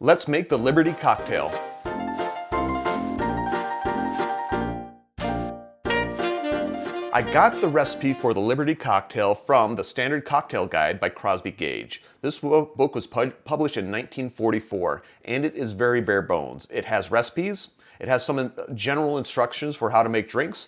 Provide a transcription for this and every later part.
Let's make the Liberty cocktail. I got the recipe for the Liberty cocktail from the Standard Cocktail Guide by Crosby, Gaige. This book was published in 1944, and it is very bare bones. It has recipes, it has some general instructions for how to make drinks,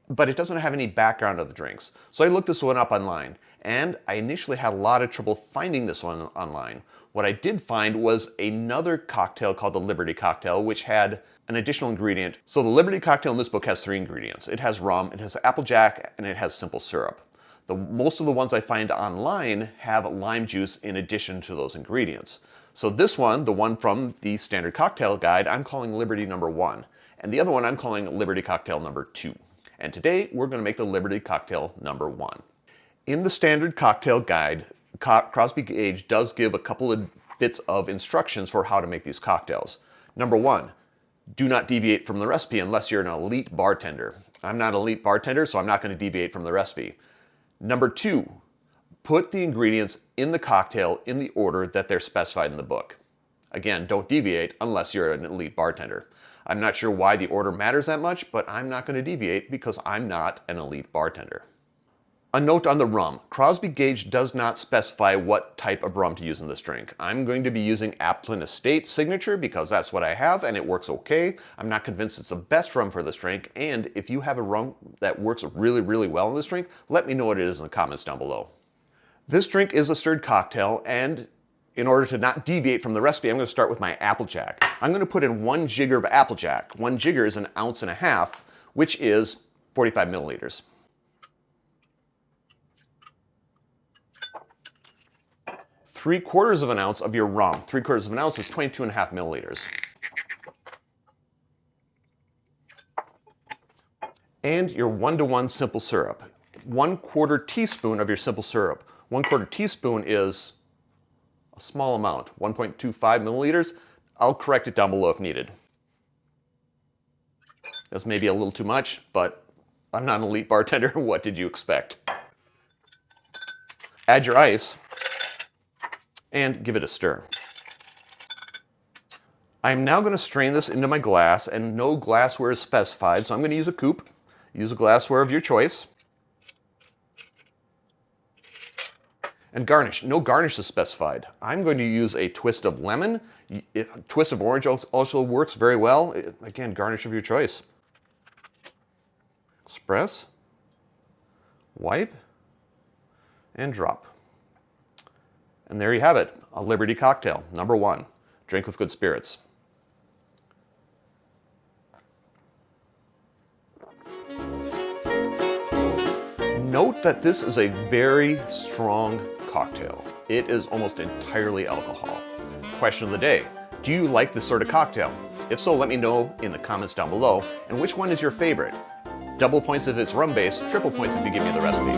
but it doesn't have any background of the drinks. So I looked this one up online, and I initially had a lot of trouble finding this one online. What I did find was another cocktail called the Liberty cocktail, which had an additional ingredient. So the Liberty cocktail in this book has 3 ingredients. It has rum, it has applejack, and it has simple syrup. Most of the ones I find online have lime juice in addition to those ingredients. So this one, the one from the Standard Cocktail Guide, I'm calling Liberty number 1. And the other one I'm calling Liberty cocktail number 2. And today we're going to make the Liberty cocktail number 1. In the Standard Cocktail Guide, Crosby Gaige does give a couple of bits of instructions for how to make these cocktails. Number 1, do not deviate from the recipe unless you're an elite bartender. I'm not an elite bartender, so I'm not going to deviate from the recipe. Number 2, put the ingredients in the cocktail in the order that they're specified in the book. Again, don't deviate unless you're an elite bartender. I'm not sure why the order matters that much, but I'm not going to deviate because I'm not an elite bartender. A note on the rum. Crosby Gaige does not specify what type of rum to use in this drink. I'm going to be using Appleton Estate Signature because that's what I have and it works okay. I'm not convinced it's the best rum for this drink, and if you have a rum that works really, really well in this drink, let me know what it is in the comments down below. This drink is a stirred cocktail, and in order to not deviate from the recipe, I'm going to start with my applejack. I'm going to put in 1 jigger of applejack. 1 jigger is 1.5 ounces, which is 45 milliliters. 3/4 of an ounce of your rum. 3/4 of an ounce is 22.5 milliliters. And your 1:1 simple syrup. 1/4 teaspoon of your simple syrup. 1/4 teaspoon is a small amount, 1.25 milliliters. I'll correct it down below if needed. That's maybe a little too much, but I'm not an elite bartender. What did you expect? Add your ice and give it a stir. I'm now going to strain this into my glass, and no glassware is specified, so I'm going to use a coupe. Use a glassware of your choice. And garnish. No garnish is specified. I'm going to use a twist of lemon. A twist of orange also works very well. Again, garnish of your choice. Express, wipe, and drop. And there you have it, a Liberty cocktail, number 1. Drink with good spirits. Note that this is a very strong cocktail. It is almost entirely alcohol. Question of the day, do you like this sort of cocktail? If so, let me know in the comments down below. And which one is your favorite? Double points if it's rum-based, triple points if you give me the recipe.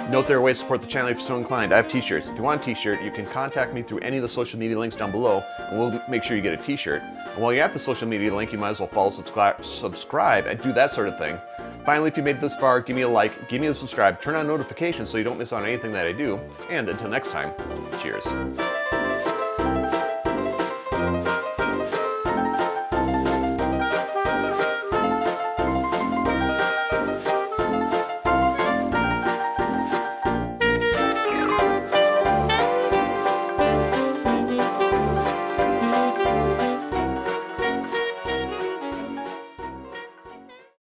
Note there are ways to support the channel if you're so inclined. I have t-shirts. If you want a t-shirt, you can contact me through any of the social media links down below, and we'll make sure you get a t-shirt. And while you're at the social media link, you might as well follow, subscribe, and do that sort of thing. Finally, if you made it this far, give me a like, give me a subscribe, turn on notifications so you don't miss out on anything that I do. And until next time, cheers.